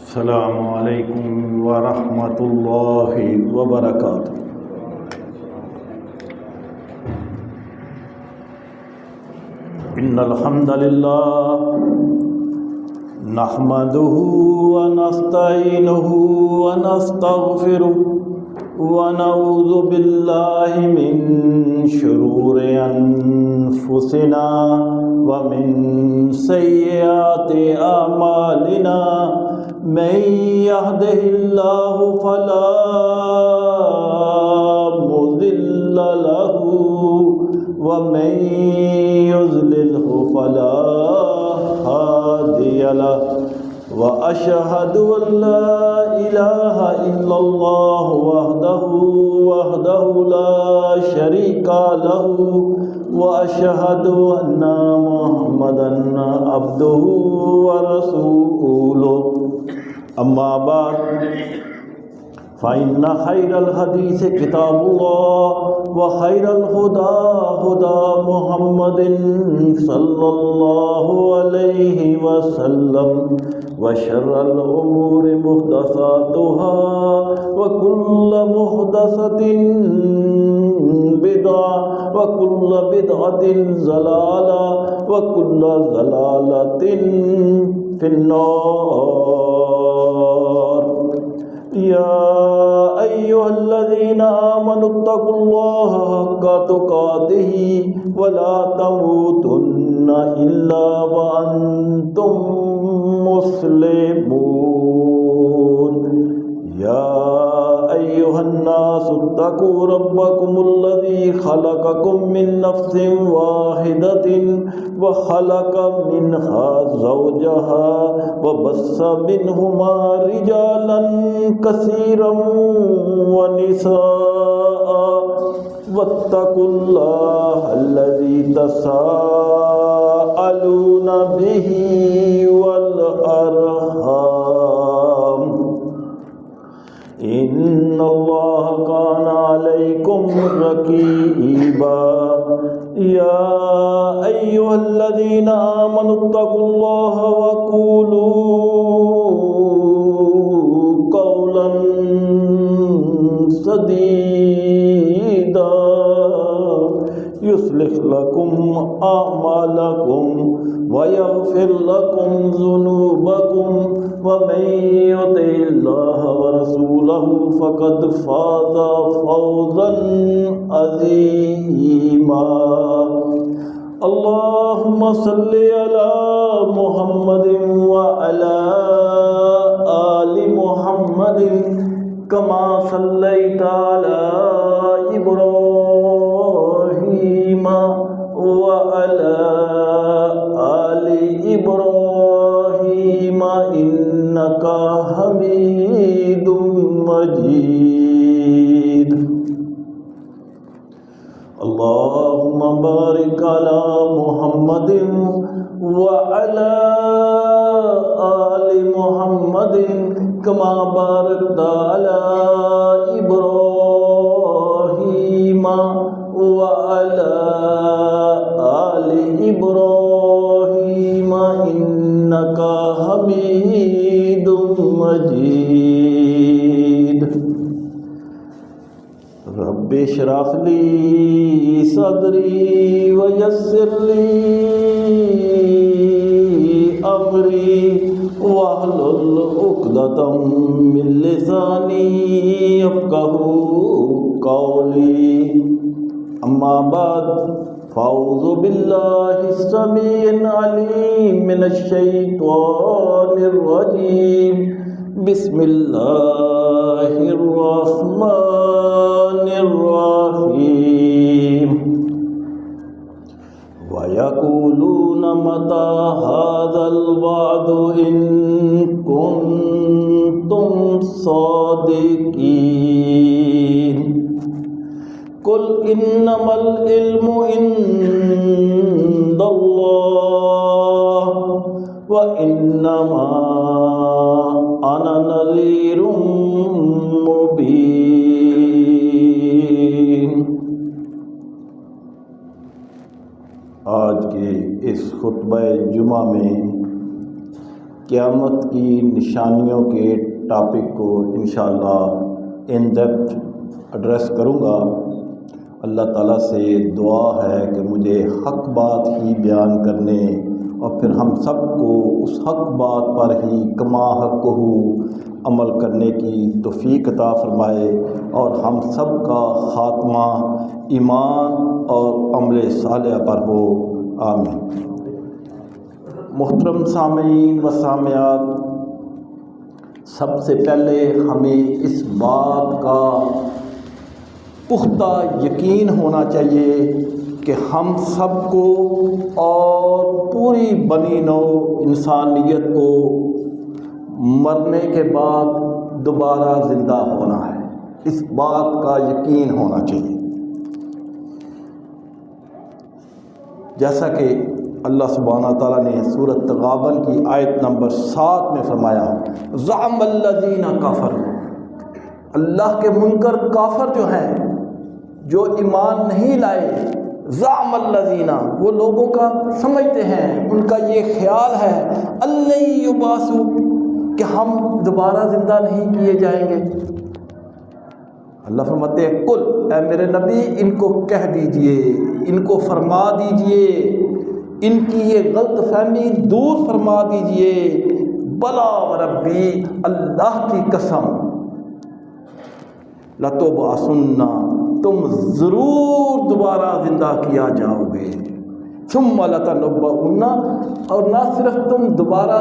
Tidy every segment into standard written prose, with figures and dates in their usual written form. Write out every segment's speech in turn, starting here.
السلام علیکم ورحمۃ اللہ وبرکاتہ۔ ان الحمد للہ نحمده ونستعینه ونستغفره ونعوذ باللہ من شرور انفسنا ومن سیئات اعمالنا من يهده الله فلا مضل له ومن يضلله فلا هادي له وأشهد أن لا إله إلا الله وحده لا شريك له وأشهد أن محمدا عبده ورسوله أما بعد فإن خير الحديث كتاب الله وخير الهدى هدى محمد صلى الله عليه وسلم وشر الأمور محدثاتها وكل محدثة بدعة وكل بدعة ضلالة وكل ضلالة في النار۔ يا أيها الذين آمنوا اتقوا الله حق تقاته ولا تموتن إلا وأنتم مسلمون۔ يا أيها الناس اتقوا ربكم الذي خلقكم من نفس واحدة وخلق منها زوجها وبث منهما رجالا كثيرا ونساء واتقوا الله الذي تساءلون به والأرحام إن الله كان عليكم رقيبا۔ يا أيها الذين آمنوا اتقوا الله وقولوا قولا سديدا يصلح لكم أعمالكم ويغفر لكم ذنوبكم ومن يطع الله ورسوله فقد فاز فوزا عظيما۔ اللهم صل على محمد وعلى آل محمد كما صليت على إبراهيم وعلى آل إبراهيم إنك حميد مجيد۔ اللهم بارك على محمد وعلى آل محمد كما باركت على إبراهيم وعلى آل إبراهيم إنك حميد مجيد۔ رب اشرح لي صدري ويسر لي أمري واحلل عقدة من لساني يفقهوا قولي۔ أما بعد فأعوذ بالله السميع العليم من الشيطان الرجيم۔ بسم الله الرحمن الرحيم۔ ويقولون متى هذا الوعد إن كنتم صادقين۔ قل إنما العلم عند الله وإنما أنا نذير مبين۔ آج کے اس خطبہ جمعہ میں قیامت کی نشانیوں کے ٹاپک کو انشاءاللہ ان ڈیپتھ ایڈریس کروں گا۔ اللہ تعالیٰ سے دعا ہے کہ مجھے حق بات ہی بیان کرنے اور پھر ہم سب کو اس حق بات پر ہی کما حق ہو عمل کرنے کی توفیق عطا فرمائے اور ہم سب کا خاتمہ ایمان اور عمل صالح پر ہو، آمین۔ محترم سامعین و سامعات، سب سے پہلے ہمیں اس بات کا پختہ یقین ہونا چاہیے کہ ہم سب کو اور پوری بنی نوع انسانیت کو مرنے کے بعد دوبارہ زندہ ہونا ہے، اس بات کا یقین ہونا چاہیے۔ جیسا کہ اللہ سبحانہ تعالیٰ نے سورۃ تغابن کی آیت نمبر 7 میں فرمایا، زعم الذین کفروا، اللہ کے منکر کافر جو ہیں، جو ایمان نہیں لائے، زعم الذین، وہ لوگوں کا سمجھتے ہیں، ان کا یہ خیال ہے، اللہ یبعثوا، کہ ہم دوبارہ زندہ نہیں کیے جائیں گے۔ اللہ فرماتے ہیں، قل، اے میرے نبی ان کو کہہ دیجئے، ان کو فرما دیجئے، ان کی یہ غلط فہمی دور فرما دیجئے، بلا وربی، اللہ کی قسم، لتبعثن، تم ضرور دوبارہ زندہ کیا جاؤ گے، ثم لتنبؤن، اور نہ صرف تم دوبارہ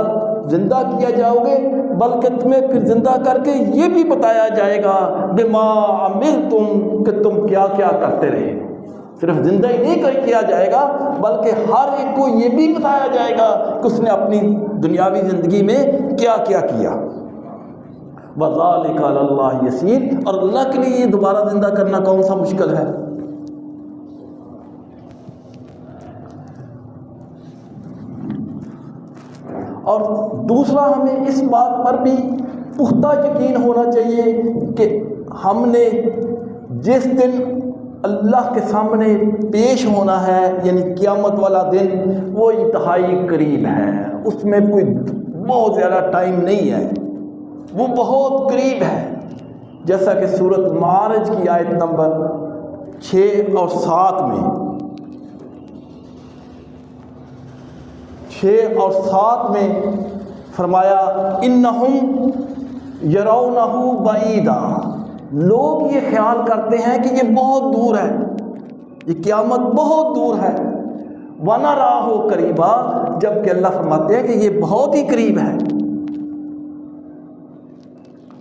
زندہ کیا جاؤ گے بلکہ تمہیں پھر زندہ کر کے یہ بھی بتایا جائے گا بما عملتم، کہ تم کیا کیا کرتے رہے۔ صرف زندہ ہی نہیں کیا جائے گا بلکہ ہر ایک کو یہ بھی بتایا جائے گا کہ اس نے اپنی دنیاوی زندگی میں کیا کیا کیا۔ وَذَلِكَ عَلَى اللَّهِ يَسِيرٌ، اور اللہ کے لیے یہ دوبارہ زندہ کرنا کون سا مشکل ہے۔ اور دوسرا، ہمیں اس بات پر بھی پختہ یقین ہونا چاہیے کہ ہم نے جس دن اللہ کے سامنے پیش ہونا ہے، یعنی قیامت والا دن، وہ انتہائی قریب ہے، اس میں کوئی بہت زیادہ ٹائم نہیں ہے، وہ بہت قریب ہے۔ جیسا کہ سورۃ معارج کی آیت نمبر 6 اور 7 میں، 6 اور 7 میں فرمایا، انہم یرونہ بعیدا، لوگ یہ خیال کرتے ہیں کہ یہ بہت دور ہے، یہ قیامت بہت دور ہے، ونراہ قریبا، جبکہ اللہ فرماتے ہیں کہ یہ بہت ہی قریب ہے۔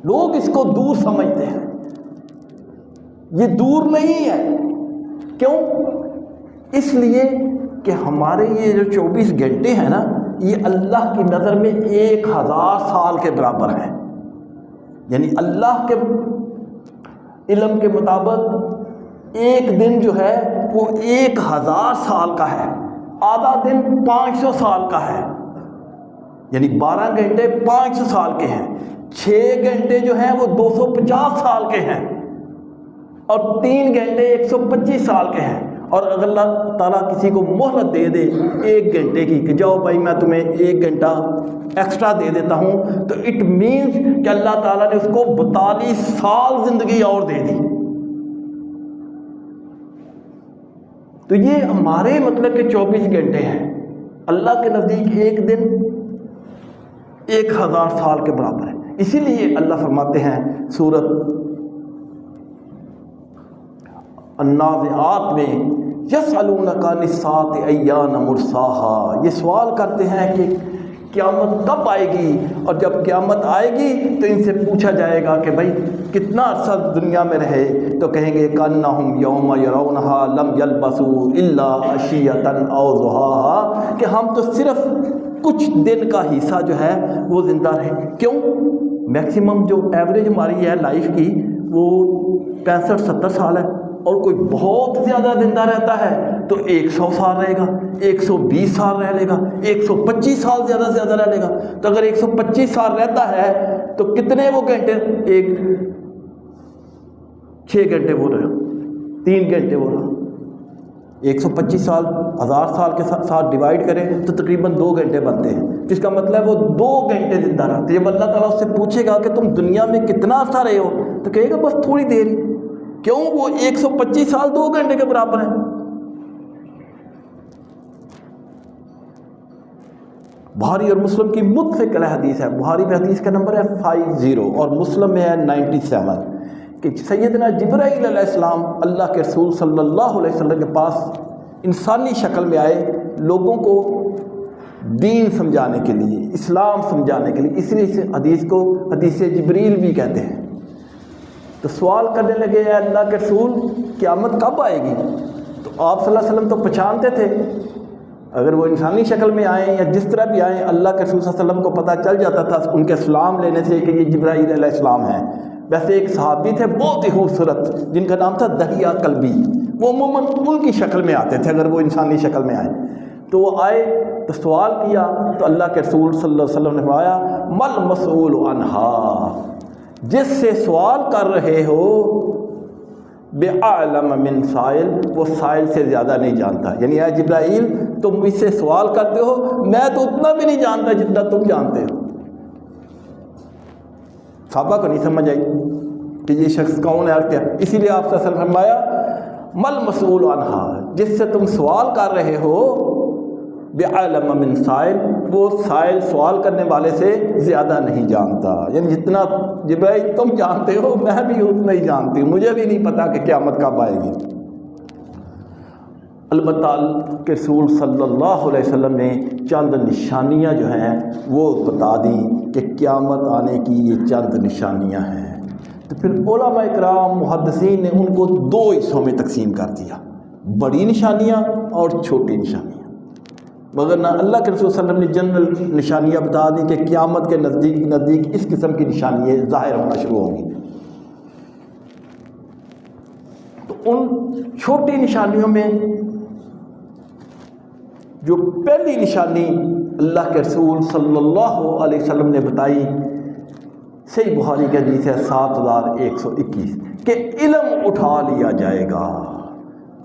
لوگ اس کو دور سمجھتے ہیں، یہ دور نہیں ہے۔ کیوں؟ اس لیے کہ ہمارے یہ جو 24 گھنٹے ہیں نا، یہ اللہ کی نظر میں 1000 سال کے برابر ہیں، یعنی اللہ کے علم کے مطابق ایک دن جو ہے وہ 1000 سال کا ہے، آدھا دن 500 سال کا ہے، یعنی 12 گھنٹے 500 سال کے ہیں، 6 گھنٹے جو ہیں وہ 250 سال کے ہیں، اور 3 گھنٹے 125 سال کے ہیں۔ اور اگر اللہ تعالیٰ کسی کو مہلت دے دے 1 گھنٹے کی کہ جاؤ بھائی میں تمہیں 1 گھنٹہ ایکسٹرا دے دیتا ہوں، تو اٹ مینز کہ اللہ تعالیٰ نے اس کو 42 سال زندگی اور دے دی۔ تو یہ ہمارے مطلب کہ 24 گھنٹے ہیں، اللہ کے نزدیک ایک دن 1000 سال کے برابر ہے۔ اسی لیے اللہ فرماتے ہیں سورۃ النازعات میں، یسألونک عن الساعة ایان مرساہا، یہ سوال کرتے ہیں کہ قیامت کب آئے گی، اور جب قیامت آئے گی تو ان سے پوچھا جائے گا کہ بھائی کتنا عرصہ دنیا میں رہے، تو کہیں گے کأنہم یوم یرونہا لم یلبثوا الا عشیۃ او ضحاہا، کہ ہم تو صرف کچھ دن کا حصہ جو ہے وہ زندہ رہے۔ کیوں؟ میکسیمم جو ایوریج ہماری ہے لائف کی وہ 65-70 سال ہے، اور کوئی بہت زیادہ زندہ رہتا ہے تو 100 سال رہے گا، 120 سال رہ لے گا، 125 سال زیادہ سے زیادہ رہ لے گا۔ تو اگر 125 سال رہتا ہے تو کتنے وہ گھنٹے؟ 6 گھنٹے وہ رہا، 3 گھنٹے وہ رہا، 125 سال 1000 سال کے ساتھ ڈیوائڈ کریں تو تقریباً 2 گھنٹے بنتے ہیں، جس کا مطلب وہ 2 گھنٹے زندہ رہتے ہیں۔ جب اللہ تعالیٰ اس سے پوچھے گا کہ تم دنیا میں کتنا عرصہ رہے ہو تو کہے گا بس تھوڑی دیر ہی۔ کیوں؟ وہ 125 سال 2 گھنٹے کے برابر ہیں۔ بخاری اور مسلم کی متفق علیہ حدیث ہے، بخاری میں حدیث کا نمبر ہے 50 اور مسلم میں ہے 97، کہ سیدنا جبرائیل علیہ السلام اللہ کے رسول صلی اللہ علیہ وسلم کے پاس انسانی شکل میں آئے لوگوں کو دین سمجھانے کے لیے، اسلام سمجھانے کے لیے، اس لیے اس حدیث کو حدیث جبریل بھی کہتے ہیں۔ تو سوال کرنے لگے، اے اللہ کے رسول قیامت کب آئے گی؟ تو آپ صلی اللہ علیہ وسلم تو پہچانتے تھے، اگر وہ انسانی شکل میں آئیں یا جس طرح بھی آئیں، اللہ کے رسول صلی اللہ علیہ وسلم کو پتہ چل جاتا تھا ان کے سلام لینے سے کہ یہ جبرائیل علیہ السلام ہیں۔ ویسے ایک صحابی تھے بہت ہی خوبصورت جن کا نام تھا دہیہ کلبی، وہ عموماً ان کی شکل میں آتے تھے اگر وہ انسانی شکل میں آئے۔ تو وہ آئے تو سوال کیا تو اللہ کے رسول صلی اللہ علیہ وسلم نے فرمایا مل مسئول عنہا، جس سے سوال کر رہے ہو بعلم من سائل، وہ سائل سے زیادہ نہیں جانتا۔ یعنی اے جبرائیل تم مجھ سے سوال کرتے ہو، میں تو اتنا بھی نہیں جانتا جتنا تم جانتے ہو۔ صحابہ کو نہیں سمجھ آئی کہ یہ شخص کون ہے اور کیا، اسی لیے آپ صلی اللہ علیہ وسلم فرمایا مل مسئول عنہا، جس سے تم سوال کر رہے ہو بعلم من سائل، وہ سائل سوال کرنے والے سے زیادہ نہیں جانتا۔ یعنی جتنا جبرائیل تم جانتے ہو میں بھی اتنا ہی جانتی ہوں، مجھے بھی نہیں پتا کہ قیامت کب آئے گی۔ البتہ اللہ کے رسول صلی اللہ علیہ وسلم نے چند نشانیاں جو ہیں وہ بتا دیں کہ قیامت آنے کی یہ چند نشانیاں ہیں۔ تو پھر علماء اکرام محدثین نے ان کو 2 حصوں میں تقسیم کر دیا، بڑی نشانیاں اور چھوٹی نشانیاں۔ مگر نہ اللہ کے رسول صلی اللہ علیہ وسلم نے جنرل نشانیاں بتا دی کہ قیامت کے نزدیک اس قسم کی نشانیاں ظاہر ہونا شروع ہوں گی۔ تو ان چھوٹی نشانیوں میں جو پہلی نشانی اللہ کے رسول صلی اللہ علیہ وسلم نے بتائی، صحیح بخاری کی حدیث ہے 7121، کہ علم اٹھا لیا جائے گا،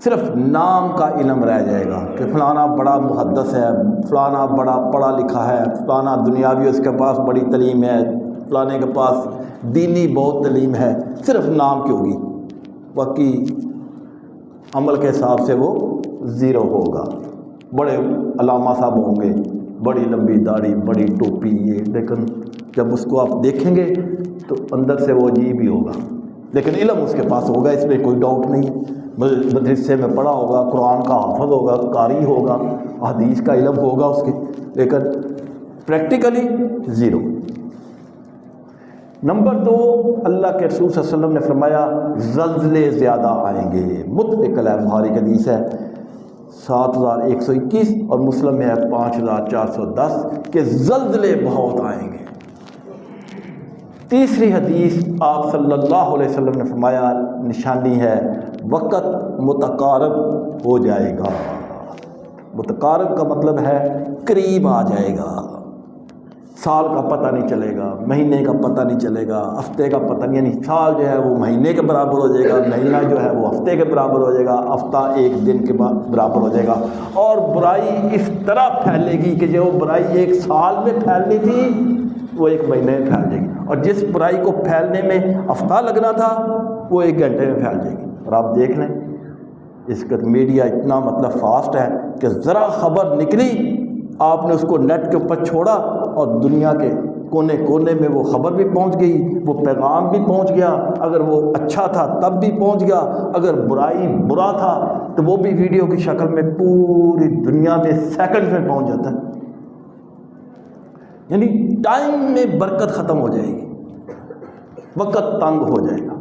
صرف نام کا علم رہ جائے گا کہ فلانا بڑا محدث ہے، فلانا بڑا پڑھا لکھا ہے، فلانا دنیاوی اس کے پاس بڑی تعلیم ہے، فلانے کے پاس دینی بہت تعلیم ہے، صرف نام کی ہوگی، باقی عمل کے حساب سے وہ 0 ہوگا۔ بڑے علامہ صاحب ہوں گے، بڑی لمبی داڑھی، بڑی ٹوپی، یہ، لیکن جب اس کو آپ دیکھیں گے تو اندر سے وہ عجیب ہی ہوگا، لیکن علم اس کے پاس ہوگا، اس میں کوئی ڈاؤٹ نہیں۔ مدرسے میں پڑھا ہوگا، قرآن کا حافظ ہوگا، قاری ہوگا، حدیث کا علم ہوگا اس کے، لیکن پریکٹیکلی 0۔ نمبر 2، اللہ کے رسول صلی اللہ علیہ وسلم نے فرمایا زلزلے زیادہ آئیں گے، متفق علیہ بخاری کی حدیث ہے 7121 اور مسلم میں ہے 5410، کہ زلزلے بہت آئیں گے۔ تیسری حدیث آپ صلی اللہ علیہ وسلم نے فرمایا نشانی ہے وقت متقارب ہو جائے گا۔ متقارب کا مطلب ہے قریب آ جائے گا، سال کا پتہ نہیں چلے گا، مہینے کا پتہ نہیں چلے گا، ہفتے کا پتہ نہیں، یعنی سال جو ہے وہ مہینے کے برابر ہو جائے گا، مہینہ جو ہے وہ ہفتے کے برابر ہو جائے گا، ہفتہ 1 دن کے برابر ہو جائے گا، اور برائی اس طرح پھیلے گی کہ جو برائی 1 سال میں پھیلنی تھی وہ 1 مہینے میں پھیل جائے گی، اور جس برائی کو پھیلنے میں ہفتہ لگنا تھا وہ 1 گھنٹے میں پھیل جائے گی۔ اور آپ دیکھ لیں اس کا میڈیا اتنا مطلب فاسٹ ہے کہ ذرا خبر نکلی آپ نے اس کو نیٹ کے اوپر چھوڑا اور دنیا کے کونے کونے میں وہ خبر بھی پہنچ گئی، وہ پیغام بھی پہنچ گیا، اگر وہ اچھا تھا تب بھی پہنچ گیا، اگر برائی برا تھا تو وہ بھی ویڈیو کی شکل میں پوری دنیا میں سیکنڈ میں پہنچ جاتا ہے۔ یعنی ٹائم میں برکت ختم ہو جائے گی، وقت تنگ ہو جائے گا۔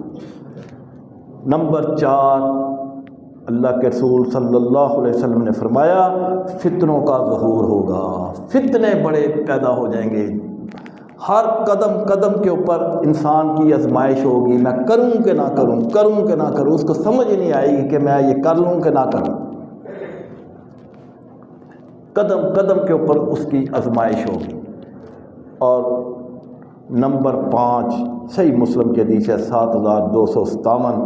نمبر 4، اللہ کے رسول صلی اللہ علیہ وسلم نے فرمایا فتنوں کا ظہور ہوگا، فتنے بڑے پیدا ہو جائیں گے، ہر قدم قدم کے اوپر انسان کی آزمائش ہوگی، میں کروں کہ نہ کروں، کروں کہ نہ کروں، اس کو سمجھ نہیں آئے گی کہ میں یہ کر لوں کہ نہ کروں، قدم قدم کے اوپر اس کی آزمائش ہوگی۔ اور نمبر 5، صحیح مسلم کی حدیث ہے 7257،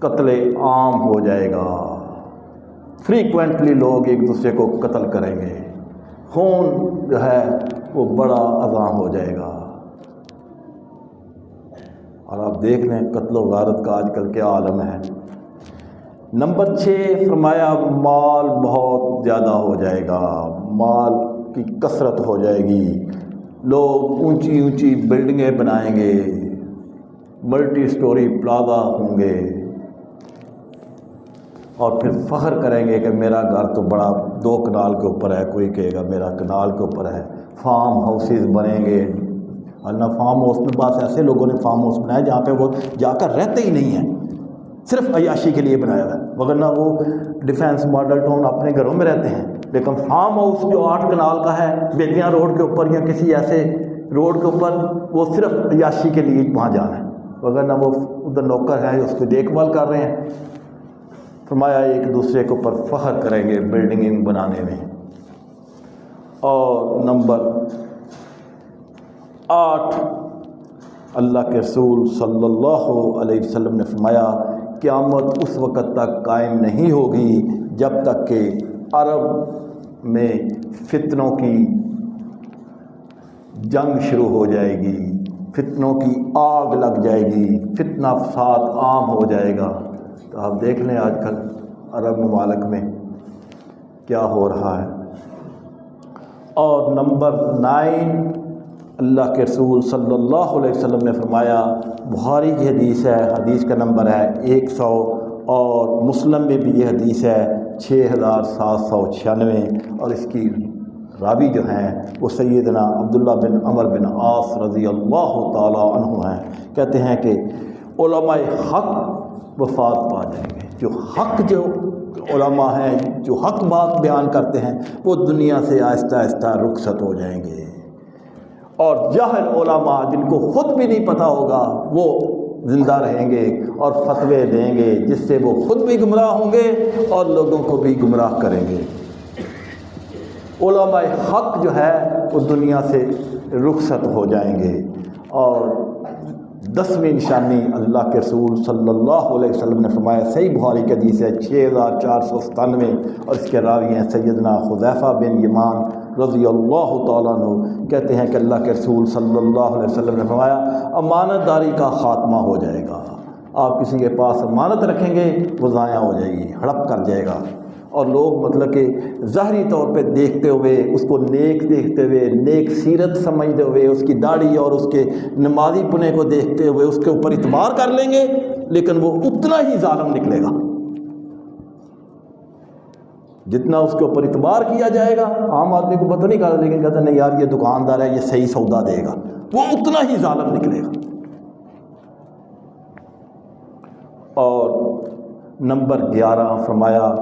قتل عام ہو جائے گا، فریکوینٹلی لوگ ایک دوسرے کو قتل کریں گے، خون جو ہے وہ بڑا اذاں ہو جائے گا۔ اور آپ دیکھ لیں قتل و غارت کا آج کل کیا عالم ہے۔ نمبر 6 فرمایا مال بہت زیادہ ہو جائے گا، مال کی کثرت ہو جائے گی، لوگ اونچی اونچی بلڈنگیں بنائیں گے، ملٹی سٹوری پلازا ہوں گے، اور پھر فخر کریں گے کہ میرا گھر تو بڑا 2 کنال کے اوپر ہے، کوئی کہے گا میرا کنال کے اوپر ہے۔ فارم ہاؤسز بنیں گے، ورنہ فارم ہاؤس میں بعض ایسے لوگوں نے فارم ہاؤس بنایا جہاں پہ وہ جا کر رہتے ہی نہیں ہیں، صرف عیاشی کے لیے بنایا ہوا ہے، وگرنہ وہ ڈیفینس ماڈل ٹاؤن اپنے گھروں میں رہتے ہیں۔ لیکن فارم ہاؤس جو 8 کنال کا ہے بیدیاں روڈ کے اوپر یا کسی ایسے روڈ کے اوپر، وہ صرف عیاشی کے لیے وہاں جانا ہے، وگرنہ وہ ادھر نوکر ہے اس کی دیکھ بھال کر رہے ہیں۔ فرمایا ایک دوسرے کے اوپر فخر کریں گے بلڈنگ بنانے میں۔ اور نمبر 8 اللہ کے رسول صلی اللہ علیہ وسلم نے فرمایا قیامت اس وقت تک قائم نہیں ہوگی جب تک کہ عرب میں فتنوں کی جنگ شروع ہو جائے گی، فتنوں کی آگ لگ جائے گی، فتنہ فساد عام ہو جائے گا۔ تو آپ دیکھ لیں آج کل عرب ممالک میں کیا ہو رہا ہے۔ اور نمبر 9 اللہ کے رسول صلی اللہ علیہ وسلم نے فرمایا، بخاری کی حدیث ہے، حدیث کا نمبر ہے 100، اور مسلم میں بھی یہ حدیث ہے 6796، اور اس کی راوی جو ہیں وہ سیدنا عبداللہ بن عمر بن عاص رضی اللہ تعالی عنہ ہیں۔ کہتے ہیں کہ علماء حق وفات پا جائیں گے، جو علماء ہیں جو حق بات بیان کرتے ہیں وہ دنیا سے آہستہ آہستہ رخصت ہو جائیں گے، اور جاہل علماء جن کو خود بھی نہیں پتہ ہوگا وہ زندہ رہیں گے اور فتوے دیں گے، جس سے وہ خود بھی گمراہ ہوں گے اور لوگوں کو بھی گمراہ کریں گے۔ علماء حق جو ہے وہ دنیا سے رخصت ہو جائیں گے۔ اور 10ویں نشانی اللہ کے رسول صلی اللہ علیہ وسلم نے فرمایا، صحیح بخاری کی حدیث ہے 6497، اور اس کے راوی ہیں سیدنا حذیفہ بن یمان رضی اللہ تعالیٰ عنہ۔ کہتے ہیں کہ اللہ کے رسول صلی اللہ علیہ وسلم نے فرمایا امانت داری کا خاتمہ ہو جائے گا، آپ کسی کے پاس امانت رکھیں گے وہ ضائع ہو جائے گی، ہڑپ کر جائے گا، اور لوگ مطلب کہ ظاہری طور پہ دیکھتے ہوئے اس کو نیک دیکھتے ہوئے، نیک سیرت سمجھتے ہوئے، اس کی داڑھی اور اس کے نمازی پنے کو دیکھتے ہوئے اس کے اوپر اعتبار کر لیں گے، لیکن وہ اتنا ہی ظالم نکلے گا جتنا اس کے اوپر اعتبار کیا جائے گا۔ عام آدمی کو پتہ نہیں کرتا، لیکن کہتا نہیں یار یہ دکاندار ہے، یہ صحیح سودا دے گا، وہ اتنا ہی ظالم نکلے گا۔ اور نمبر 11 فرمایا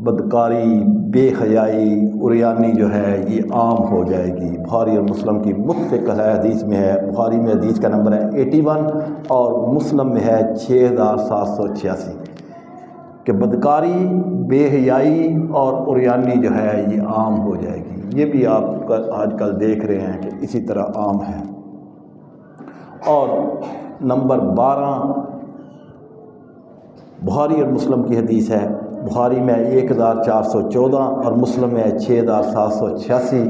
بدکاری، بے حیائی، عریانی جو ہے یہ عام ہو جائے گی۔ بخاری اور مسلم کی متفق ہے، حدیث میں ہے، بخاری میں حدیث کا نمبر ہے 81 اور مسلم میں ہے 6786، کہ بدکاری، بے حیائی اور عریانی جو ہے یہ عام ہو جائے گی۔ یہ بھی آپ آج کل دیکھ رہے ہیں کہ اسی طرح عام ہے۔ اور نمبر 12 بخاری اور مسلم کی حدیث ہے، بخاری میں 1414 اور مسلم میں 6786۔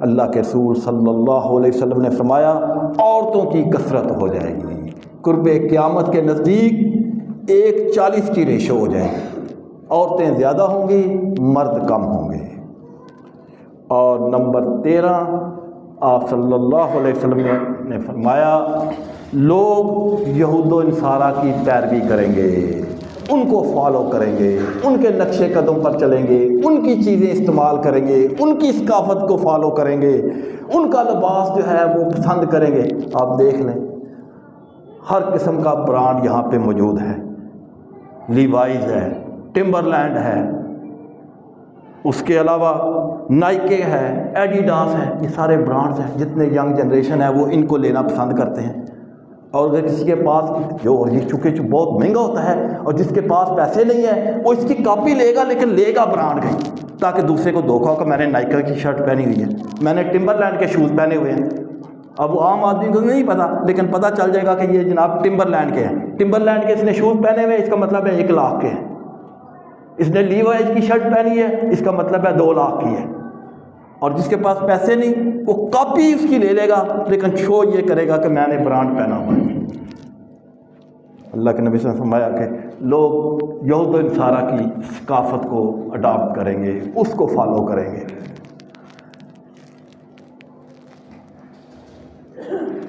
اللہ کے رسول صلی اللہ علیہ وسلم نے فرمایا عورتوں کی کثرت ہو جائے گی، قرب قیامت کے نزدیک 1:40 کی ریشو ہو جائے گی، عورتیں زیادہ ہوں گی، مرد کم ہوں گے۔ اور نمبر 13 آپ صلی اللہ علیہ وسلم نے فرمایا لوگ یہود و نصارہ کی پیروی کریں گے، ان کو فالو کریں گے، ان کے نقش قدم پر چلیں گے، ان کی چیزیں استعمال کریں گے، ان کی ثقافت کو فالو کریں گے، ان کا لباس جو ہے وہ پسند کریں گے۔ آپ دیکھ لیں ہر قسم کا برانڈ یہاں پہ موجود ہے، لیوائز ہے، ٹمبرلینڈ ہے، اس کے علاوہ نائکے ہے، ایڈیڈاس ہے، یہ سارے برانڈز ہیں۔ جتنے ینگ جنریشن ہے وہ ان کو لینا پسند کرتے ہیں، اور اگر کسی کے پاس جو یہ چونکہ بہت مہنگا ہوتا ہے اور جس کے پاس پیسے نہیں ہیں وہ اس کی کاپی لے گا، لیکن لے گا برانڈ گئی، تاکہ دوسرے کو دھوکا ہو کہ میں نے نائکا کی شرٹ پہنی ہوئی ہے، میں نے ٹمبرلینڈ کے شوز پہنے ہوئے ہیں۔ اب وہ عام آدمی کو نہیں پتا، لیکن پتہ چل جائے گا کہ یہ جناب ٹمبرلینڈ کے ہیں، ٹمبرلینڈ کے اس نے شوز پہنے ہوئے، اس کا مطلب ہے 1 لاکھ کے ہیں۔ اس نے لیوائز کی شرٹ پہنی ہے، اس کا مطلب ہے 2 لاکھ کی ہے، اور جس کے پاس پیسے نہیں وہ کاپی اس کی لے لے گا لیکن شو یہ کرے گا کہ میں نے برانڈ پہنا ہوا ہے۔ اللہ کے نبی صلی اللہ علیہ وسلم نے فرمایا کہ لوگ یہود و نصارہ کی ثقافت کو اڈاپٹ کریں گے، اس کو فالو کریں گے۔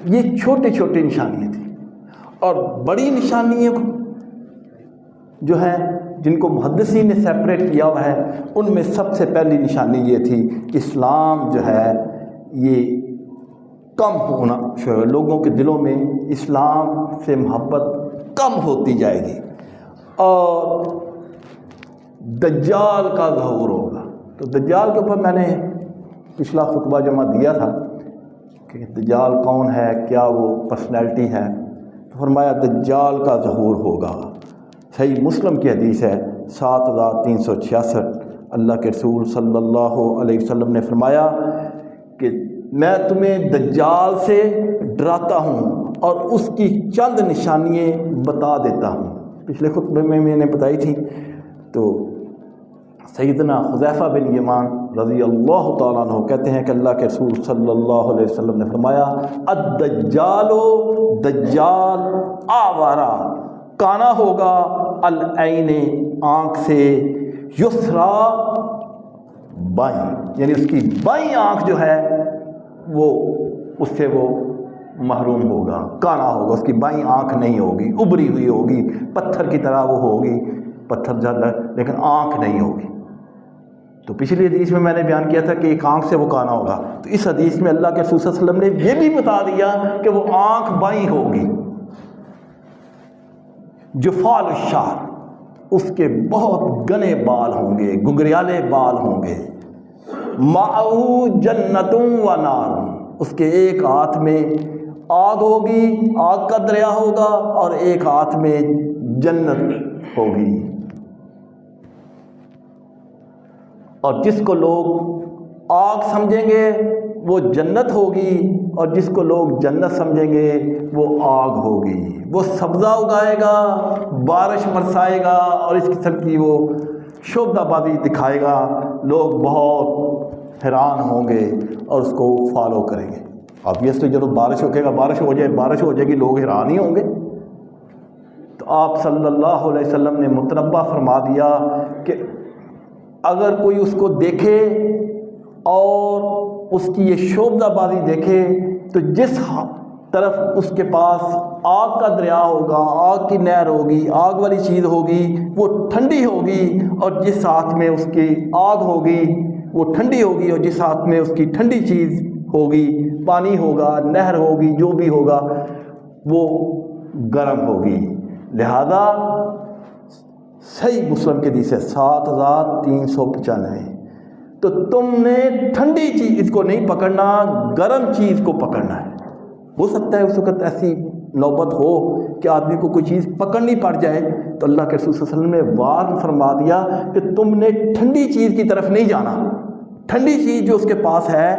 یہ چھوٹی چھوٹی نشانیاں تھیں، اور بڑی نشانیاں جو ہیں جن کو محدثین نے سیپریٹ کیا ہوا ہے، ان میں سب سے پہلی نشانی یہ تھی کہ اسلام جو ہے یہ کم ہونا، لوگوں کے دلوں میں اسلام سے محبت کم ہوتی جائے گی، اور دجال کا ظہور ہوگا۔ تو دجال کے اوپر میں نے پچھلا خطبہ جمع دیا تھا کہ دجال کون ہے، کیا وہ پرسنالٹی ہے، تو فرمایا دجال کا ظہور ہوگا۔ صحیح مسلم کی حدیث ہے 7366، اللہ کے رسول صلی اللہ علیہ وسلم نے فرمایا کہ میں تمہیں دجال سے ڈراتا ہوں اور اس کی چند نشانیاں بتا دیتا ہوں۔ پچھلے خطبے میں نے بتائی تھی، تو سیدنا حذیفہ بن یمان رضی اللہ تعالیٰ عنہ کہتے ہیں کہ اللہ کے رسول صلی اللہ علیہ وسلم نے فرمایا الدجال، دجال آوارہ، کانا ہوگا، العین، آنکھ سے، یسرا، بائیں، یعنی اس کی بائیں آنکھ جو ہے وہ اس سے وہ محروم ہوگا، کانا ہوگا، اس کی بائیں آنکھ نہیں ہوگی، ابری ہوئی ہوگی، پتھر کی طرح وہ ہوگی، پتھر زیادہ لیکن آنکھ نہیں ہوگی۔ تو پچھلی حدیث میں نے بیان کیا تھا کہ ایک آنکھ سے وہ کانا ہوگا، تو اس حدیث میں اللہ کے رسول صلی اللہ علیہ وسلم نے یہ بھی بتا دیا کہ وہ آنکھ بائیں ہوگی۔ جفال الشعر، اس کے بہت گنے بال ہوں گے، گگریالے بال ہوں گے۔ معہو جنت و نار، اس کے ایک ہاتھ میں آگ ہوگی، آگ کا دریا ہوگا، اور ایک ہاتھ میں جنت ہوگی۔ اور جس کو لوگ آگ سمجھیں گے وہ جنت ہوگی، اور جس کو لوگ جنت سمجھیں گے وہ آگ ہوگی۔ وہ سبزہ اگائے گا، بارش برسائے گا، اور اس قسم کی وہ شعبدہ بازی دکھائے گا، لوگ بہت حیران ہوں گے اور اس کو فالو کریں گے۔ آبویسلی جب بارش ہوگے گا، بارش ہو جائے گی، لوگ حیران ہی ہوں گے۔ تو آپ صلی اللہ علیہ وسلم نے متنبہ فرما دیا کہ اگر کوئی اس کو دیکھے اور اس کی یہ شعبدہ بازی دیکھے، تو جس طرف اس کے پاس آگ کا دریا ہوگا، آگ کی نہر ہوگی، آگ والی چیز ہوگی، وہ ٹھنڈی ہوگی، اور جس ہاتھ میں اس کی آگ ہوگی وہ ٹھنڈی ہوگی، اور جس ہاتھ میں اس کی ٹھنڈی چیز ہوگی، پانی ہوگا، نہر ہوگی، جو بھی ہوگا وہ گرم ہوگی۔ لہذا صحیح مسلم کے حدیث ہے 7395، تو تم نے ٹھنڈی چیز کو نہیں پکڑنا، گرم چیز کو پکڑنا ہے۔ ہو سکتا ہے اس وقت ایسی نوبت ہو کہ آدمی کو کوئی چیز پکڑنی پڑ جائے، تو اللہ کے رسول صلی اللہ علیہ وسلم نے وارن فرما دیا کہ تم نے ٹھنڈی چیز کی طرف نہیں جانا، ٹھنڈی چیز جو اس کے پاس ہے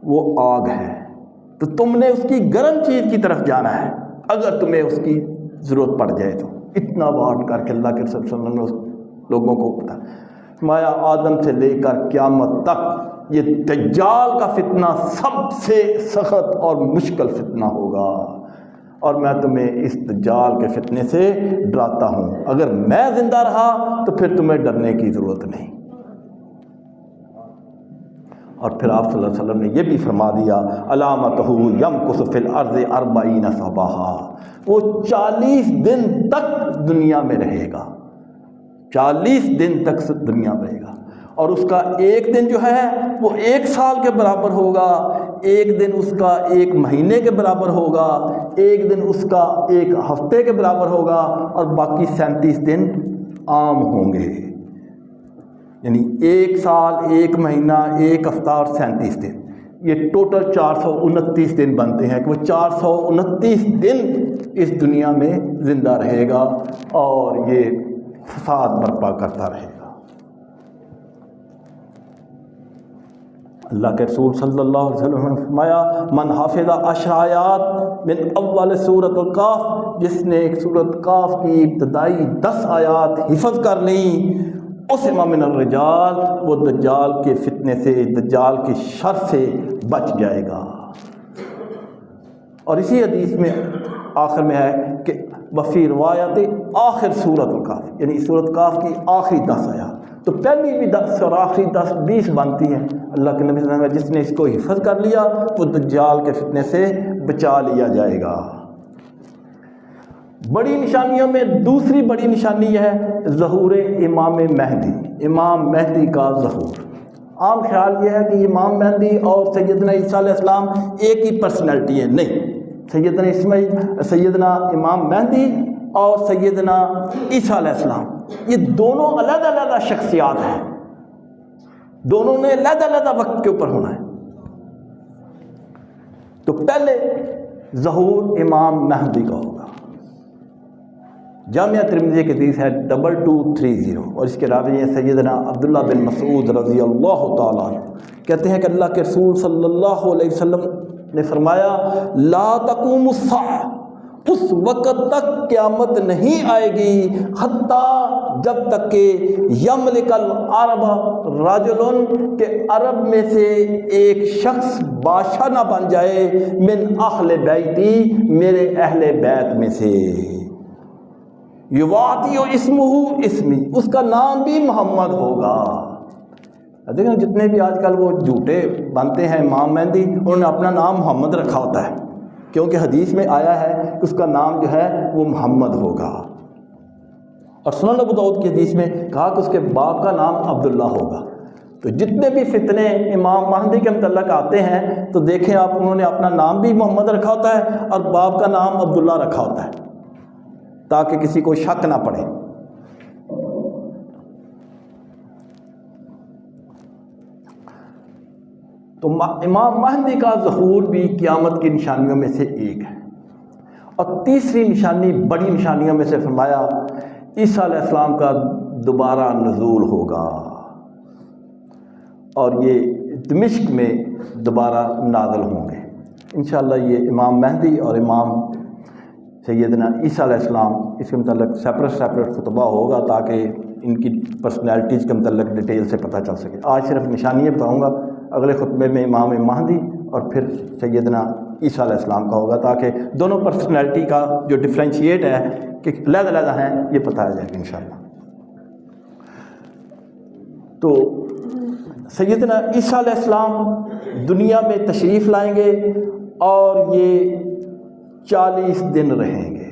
وہ آگ ہے، تو تم نے اس کی گرم چیز کی طرف جانا ہے اگر تمہیں اس کی ضرورت پڑ جائے تو۔ اتنا وارن کر کے اللہ کے رسول صلی اللہ علیہ وسلم نے لوگوں کو بتا فرمایا آدم سے لے کر قیامت تک یہ دجال کا فتنہ سب سے سخت اور مشکل فتنہ ہوگا، اور میں تمہیں اس دجال کے فتنے سے ڈراتا ہوں، اگر میں زندہ رہا تو پھر تمہیں ڈرنے کی ضرورت نہیں۔ اور پھر آپ صلی اللہ علیہ وسلم نے یہ بھی فرما دیا علامتہ یمکث فی الارض 40 صباحا، وہ 40 دن تک دنیا میں رہے گا، 40 دن تک دنیا میں رہے گا، اور اس کا ایک دن جو ہے وہ 1 سال کے برابر ہوگا، ایک دن اس کا 1 مہینے کے برابر ہوگا، ایک دن اس کا 1 ہفتے کے برابر ہوگا، اور باقی 37 دن عام ہوں گے۔ یعنی 1 سال، 1 مہینہ، 1 ہفتہ اور 37 دن، یہ ٹوٹل 429 دن بنتے ہیں کہ وہ 429 دن اس دنیا میں زندہ رہے گا اور یہ فساد برپا کرتا رہے گا۔ اللہ کے رسول صلی اللہ علیہ وسلم نے فرمایا من حافظ 10 آیات من اول سورۃ الکہف، جس نے ایک سورۃ کہف کی ابتدائی 10 آیات حفظ کر لیں، اسم من الرجال، وہ دجال کے فتنے سے، دجال کی شر سے بچ جائے گا۔ اور اسی حدیث میں آخر میں ہے کہ وفی روایت آخر سورۃ الکہف، یعنی سورۃ کہف کی آخری 10 آیات، تو پہلی بھی 10 اور آخری 10 20 بنتی ہیں۔ اللہ کے نبی صلی اللہ علیہ وسلم جس نے اس کو حفظ کر لیا وہ دجال کے فتنے سے بچا لیا جائے گا۔ بڑی نشانیوں میں دوسری بڑی نشانی یہ ہے ظہور امام مہدی، امام مہدی کا ظہور۔ عام خیال یہ ہے کہ امام مہدی اور سیدنا عیسیٰ علیہ السلام ایک ہی پرسنالٹی ہے، نہیں، سیدنا امام مہدی اور سیدنا عیسیٰ علیہ السلام یہ دونوں علیحدہ علیحدہ شخصیات ہیں، دونوں نے علیحدہ علیحدہ وقت کے اوپر ہونا ہے۔ تو پہلے ظہور امام مہدی کا ہوگا۔ جامعہ ترمذی کی حدیث ہے 2230، اور اس کے راوی ہیں سیدنا عبداللہ بن مسعود رضی اللہ تعالیٰ عنہ، کہتے ہیں کہ اللہ کے رسول صلی اللہ علیہ وسلم نے فرمایا لا تقوم الساعہ، اس وقت تک قیامت نہیں آئے گی حتیٰ جب تک کہ یملک العرب رجل، کہ عرب میں سے ایک شخص بادشاہ نہ بن جائے من اہل بیتی، میرے اہل بیت میں سے، یواتی اسمہ اسمی، اس کا نام بھی محمد ہوگا۔ دیکھیں جتنے بھی آج کل وہ جھوٹے بنتے ہیں امام مہدی، انہوں نے اپنا نام محمد رکھا ہوتا ہے، کیونکہ حدیث میں آیا ہے کہ اس کا نام جو ہے وہ محمد ہوگا۔ اور سنن ابو داؤد کی حدیث میں کہا کہ اس کے باپ کا نام عبداللہ ہوگا۔ تو جتنے بھی فتنے امام مہدی کے متعلق آتے ہیں تو دیکھیں آپ، انہوں نے اپنا نام بھی محمد رکھا ہوتا ہے اور باپ کا نام عبداللہ رکھا ہوتا ہے، تاکہ کسی کو شک نہ پڑے۔ تو امام مہدی کا ظہور بھی قیامت کی نشانیوں میں سے ایک ہے۔ اور تیسری نشانی بڑی نشانیوں میں سے فرمایا عیسیٰ علیہ السلام کا دوبارہ نزول ہوگا، اور یہ دمشق میں دوبارہ نازل ہوں گے انشاءاللہ۔ یہ امام مہدی اور امام سیدنا عیسیٰ علیہ السلام، اس کے متعلق سیپریٹ خطبہ ہوگا تاکہ ان کی پرسنالٹیز کے متعلق ڈیٹیل سے پتہ چل سکے۔ آج صرف نشانیاں بتاؤں گا، اگلے خطبے میں امام مہدی اور پھر سیدنا عیسیٰ علیہ السلام کا ہوگا، تاکہ دونوں پرسنالٹی کا جو ڈفرینشیٹ ہے کہ علیحدہ علیحدہ ہیں یہ بتایا جائے گا انشاءاللہ۔ تو سیدنا عیسیٰ علیہ السلام دنیا میں تشریف لائیں گے اور یہ 40 دن رہیں گے،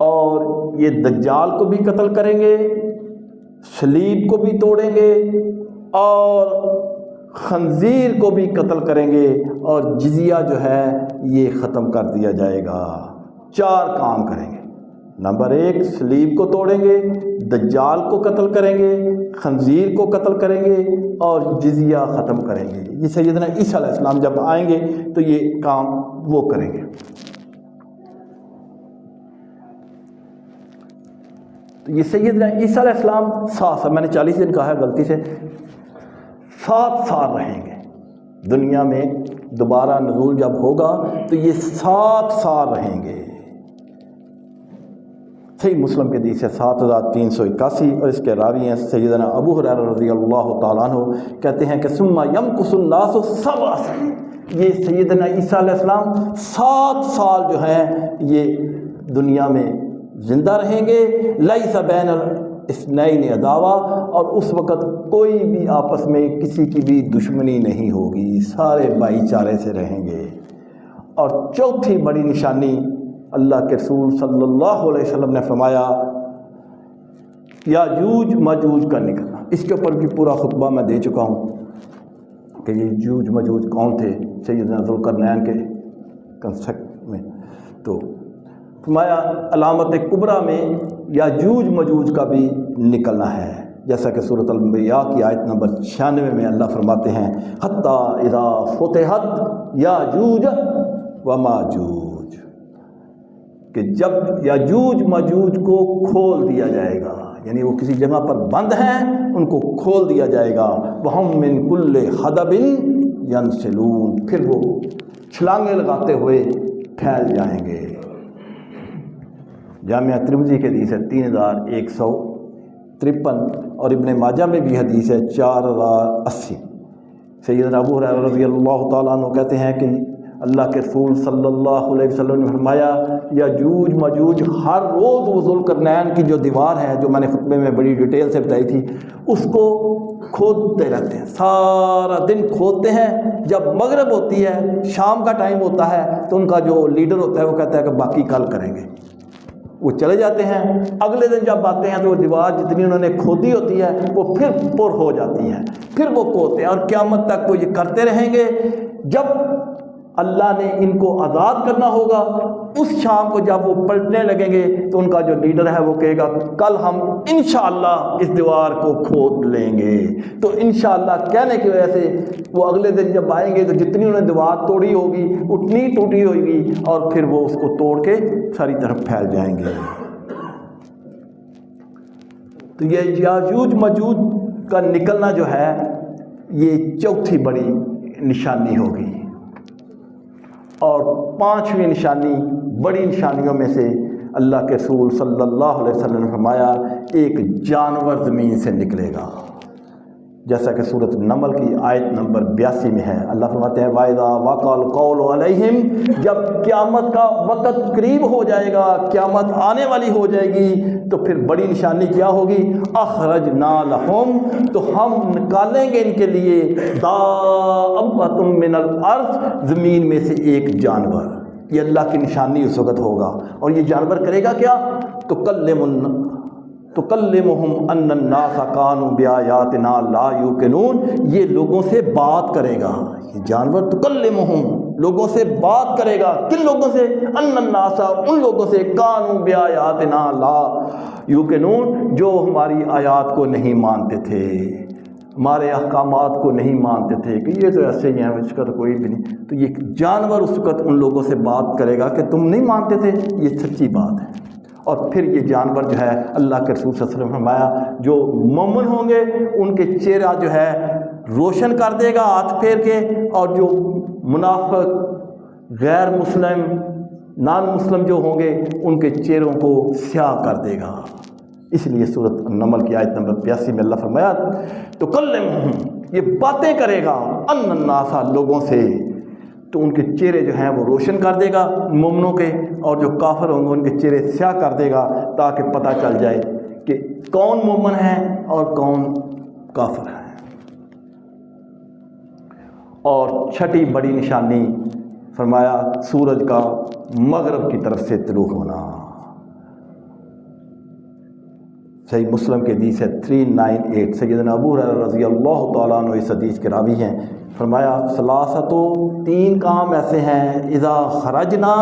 اور یہ دجال کو بھی قتل کریں گے، صلیب کو بھی توڑیں گے، اور خنزیر کو بھی قتل کریں گے، اور جزیہ جو ہے یہ ختم کر دیا جائے گا۔ 4 کام کریں گے۔ نمبر 1 صلیب کو توڑیں گے، دجال کو قتل کریں گے، خنزیر کو قتل کریں گے، اور جزیہ ختم کریں گے۔ یہ سیدنا عیسیٰ علیہ السلام جب آئیں گے تو یہ کام وہ کریں گے۔ تو یہ سیدنا عیسیٰ علیہ السلام 7 میں نے 40 دن کہا ہے غلطی سے، 7 سال رہیں گے دنیا میں۔ دوبارہ نزول جب ہوگا تو یہ 7 سال رہیں گے۔ صحیح مسلم کے حدیث ہے 7381، اور اس کے راوی ہیں سیدنا ابو ہریرہ رضی اللہ تعالیٰ عنہ، کہتے ہیں کہ ثم یمکث الناس 7 سنین، یہ سیدنا عیسیٰ علیہ السلام 7 سال جو ہیں یہ دنیا میں زندہ رہیں گے۔ لیس بین الاثنین عداوہ، اور اس وقت کوئی بھی آپس میں کسی کی بھی دشمنی نہیں ہوگی، سارے بھائی چارے سے رہیں گے۔ اور چوتھی بڑی نشانی اللہ کے رسول صلی اللہ علیہ وسلم نے فرمایا یاجوج ماجوج کا نکلنا۔ اس کے اوپر بھی پورا خطبہ میں دے چکا ہوں کہ یہ یاجوج ماجوج کون تھے سیدنا ذوالقرنین کے کنسیپٹ میں۔ تو فرمایا علامت کبریٰ میں یاجوج ماجوج کا بھی نکلنا ہے، جیسا کہ سورۃ الانبیاء کی آیت نمبر 96 میں اللہ فرماتے ہیں حتیٰ اذا فتحت یاجوج وماجوج، کہ جب یاجوج ماجوج کو کھول دیا جائے گا، یعنی وہ کسی جگہ پر بند ہیں ان کو کھول دیا جائے گا. وَهُم مِّن كُلِّ حَدَبٍ يَنْسِلُونَ، پھر وہ چھلانگیں لگاتے ہوئے پھیل جائیں گے. جامعہ ترمذی کی حدیث ہے 3153 اور ابن ماجہ میں بھی حدیث ہے 4080. سیدنا ابو ہریرہ رضی اللہ تعالیٰ عنہ کہتے ہیں کہ اللہ کے رسول صلی اللہ علیہ وسلم نے فرمایا یاجوج ماجوج ہر روز وہ ذوالقرنین کی جو دیوار ہے جو میں نے خطبے میں بڑی ڈیٹیل سے بتائی تھی اس کو کھودتے رہتے ہیں، سارا دن کھودتے ہیں. جب مغرب ہوتی ہے، شام کا ٹائم ہوتا ہے، تو ان کا جو لیڈر ہوتا ہے وہ کہتا ہے کہ باقی کل کریں گے. وہ چلے جاتے ہیں. اگلے دن جب آتے ہیں تو وہ دیوار جتنی انہوں نے کھودی ہوتی ہے وہ پھر پر ہو جاتی ہے، پھر وہ کھودتے ہیں اور قیامت تک وہ یہ کرتے رہیں گے. جب اللہ نے ان کو آزاد کرنا ہوگا اس شام کو جب وہ پلٹنے لگیں گے تو ان کا جو لیڈر ہے وہ کہے گا کل ہم انشاءاللہ اس دیوار کو کھود لیں گے. تو انشاءاللہ کہنے کی وجہ سے وہ اگلے دن جب آئیں گے تو جتنی انہوں نے دیوار توڑی ہوگی اتنی ٹوٹی ہوگی اور پھر وہ اس کو توڑ کے ساری طرف پھیل جائیں گے. تو یہ یاجوج ماجوج کا نکلنا جو ہے یہ چوتھی بڑی نشانی ہوگی. اور پانچویں نشانی بڑی نشانیوں میں سے اللہ کے رسول صلی اللہ علیہ وسلم نے فرمایا ایک جانور زمین سے نکلے گا، جیسا کہ سورۃ نمل کی آیت نمبر 82 میں ہے. اللہ فرماتے ہیں وَإِذَا وَقَعَ الْقَوْلُ عَلَيْهِمْ، جب قیامت کا وقت قریب ہو جائے گا، قیامت آنے والی ہو جائے گی تو پھر بڑی نشانی کیا ہوگی؟ أَخْرَجْنَا لَهُمْ، تو ہم نکالیں گے ان کے لیے دَابَّةٌ مِّنَ الْأَرْضِ، زمین میں سے ایک جانور. یہ اللہ کی نشانی اس وقت ہوگا. اور یہ جانور کرے گا کیا؟ تُكَلِّمُهُمْ أَنَّ النَّاسَ كَانُوا بِآيَاتِنَا لَا يُوقِنُونَ، یہ لوگوں سے بات کرے گا. یہ جانور تُكَلِّمُهُمْ لوگوں سے بات کرے گا. کن لوگوں سے؟ أَنَّ النَّاسَ ان لوگوں سے كَانُوا بِآيَاتِنَا لَا يُوقِنُونَ جو ہماری آیات کو نہیں مانتے تھے، ہمارے احکامات کو نہیں مانتے تھے کہ یہ تو ایسے ہی ہیں، اس کا تو کوئی بھی نہیں. تو یہ جانور اس وقت ان لوگوں سے بات کرے گا کہ تم نہیں مانتے تھے، یہ سچی بات ہے. اور پھر یہ جانور جو ہے اللہ کے رسول صلی اللہ علیہ وسلم نے فرمایا جو مومن ہوں گے ان کے چہرہ جو ہے روشن کر دے گا ہاتھ پھیر کے، اور جو منافق غیر مسلم نان مسلم جو ہوں گے ان کے چہروں کو سیاہ کر دے گا. اس لیے سورۃ النمل کی آیت نمبر 82 میں اللہ فرمایا تو کلمہم، یہ باتیں کرے گا ان الناس لوگوں سے، تو ان کے چہرے جو ہیں وہ روشن کر دے گا مومنوں کے، اور جو کافر ہوں گے ان کے چہرے سیاہ کر دے گا تاکہ پتہ چل جائے کہ کون مومن ہے اور کون کافر ہے. اور چھٹی بڑی نشانی فرمایا سورج کا مغرب کی طرف سے طلوع ہونا. صحیح مسلم کے حدیث ہے 398. سیدنا ابو ہریرہ رضی اللہ تعالیٰ عنہ اس حدیث کے راوی ہیں. فرمایا ثلاثۃ، تین کام ایسے ہیں اذا خرجنا،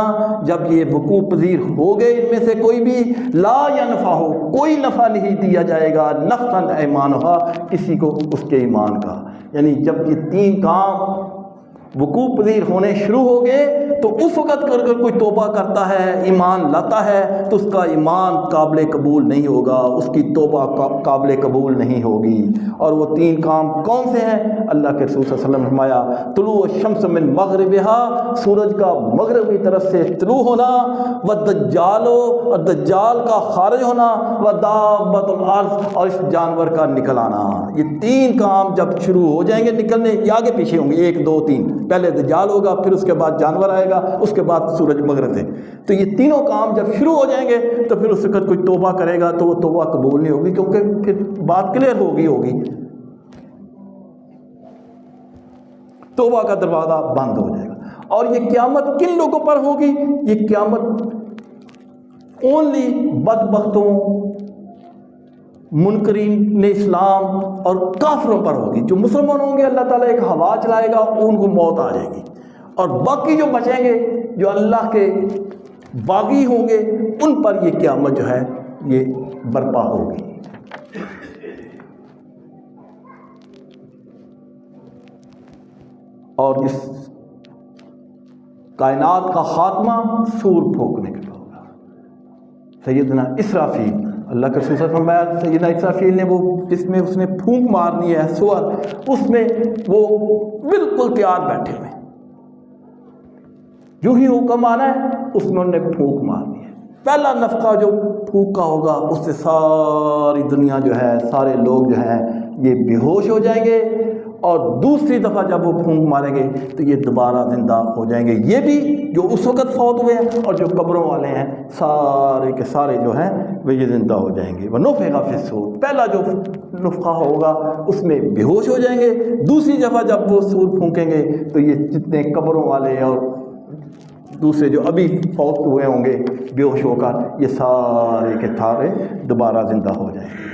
جب یہ وقوع پذیر ہو گئے ان میں سے کوئی بھی، لا ینفع، کوئی نفع نہیں دیا جائے گا، نفعا ایمانھا، کسی کو اس کے ایمان کا. یعنی جب یہ تین کام وقوع پذیر ہونے شروع ہو گئے تو اس وقت اگر کوئی توبہ کرتا ہے، ایمان لاتا ہے، تو اس کا ایمان قابل قبول نہیں ہوگا، اس کی توبہ قابل قبول نہیں ہوگی. اور وہ تین کام کون سے ہیں؟ اللہ کے رسول صلی اللہ علیہ وسلم نے فرمایا طلوع الشمس من مغربها، سورج کا مغرب کی طرف سے طلوع ہونا، والدجال، اور دجال کا خارج ہونا، ودابۃ الارض، اور اس جانور کا نکل آنا. یہ تین کام جب شروع ہو جائیں گے نکلنے، یہ آگے پیچھے ہوں گے 1 2 3، پہلے دجال ہوگا، پھر اس کے بعد جانور آئے گا، اس کے بعد سورج مغرب سے. تو یہ تینوں کام جب شروع ہو جائیں گے تو پھر اس وقت کوئی توبہ کرے گا تو وہ توبہ قبول نہیں ہوگی، کیونکہ پھر بات کلیئر ہوگی توبہ کا دروازہ بند ہو جائے گا. اور یہ قیامت کن لوگوں پر ہوگی؟ یہ قیامت اونلی بدبختوں، منکرین اسلام اور کافروں پر ہوگی. جو مسلمان ہوں گے اللہ تعالیٰ ایک ہوا چلائے گا، ان کو موت آ جائے گی، اور باقی جو بچیں گے جو اللہ کے باغی ہوں گے ان پر یہ قیامت جو ہے یہ برپا ہوگی. اور اس کائنات کا خاتمہ سور پھونکنے کے ہوگا. سیدنا اسرافیل اللہ کے رسول صلی اللہ علیہ وسلم فرمایا سیدنا اسرافیل نے وہ جس میں اس نے پھونک مارنی ہے سور، اس میں وہ بالکل تیار بیٹھے ہوئے، جو ہی حکم آنا ہے اس میں انہوں نے پھونک مارنی ہے۔ پہلا نفخہ جو پھونک کا ہوگا اس سے ساری دنیا جو ہے، سارے لوگ جو ہیں یہ بے ہوش ہو جائیں گے، اور دوسری دفعہ جب وہ پھونک ماریں گے تو یہ دوبارہ زندہ ہو جائیں گے، یہ بھی جو اس وقت فوت ہوئے ہیں اور جو قبروں والے ہیں سارے کے سارے جو ہیں وہ یہ زندہ ہو جائیں گے۔ وَنُفِخَ فِي الصُّورِ، پہلا جو نفخہ ہوگا اس میں بے ہوش ہو جائیں گے، دوسری دفعہ جب وہ سور پھونکیں گے تو یہ جتنے قبروں والے اور دوسرے جو ابھی فوت ہوئے ہوں گے بے ہوش ہو کر، یہ سارے کے سارے دوبارہ زندہ ہو جائیں گے۔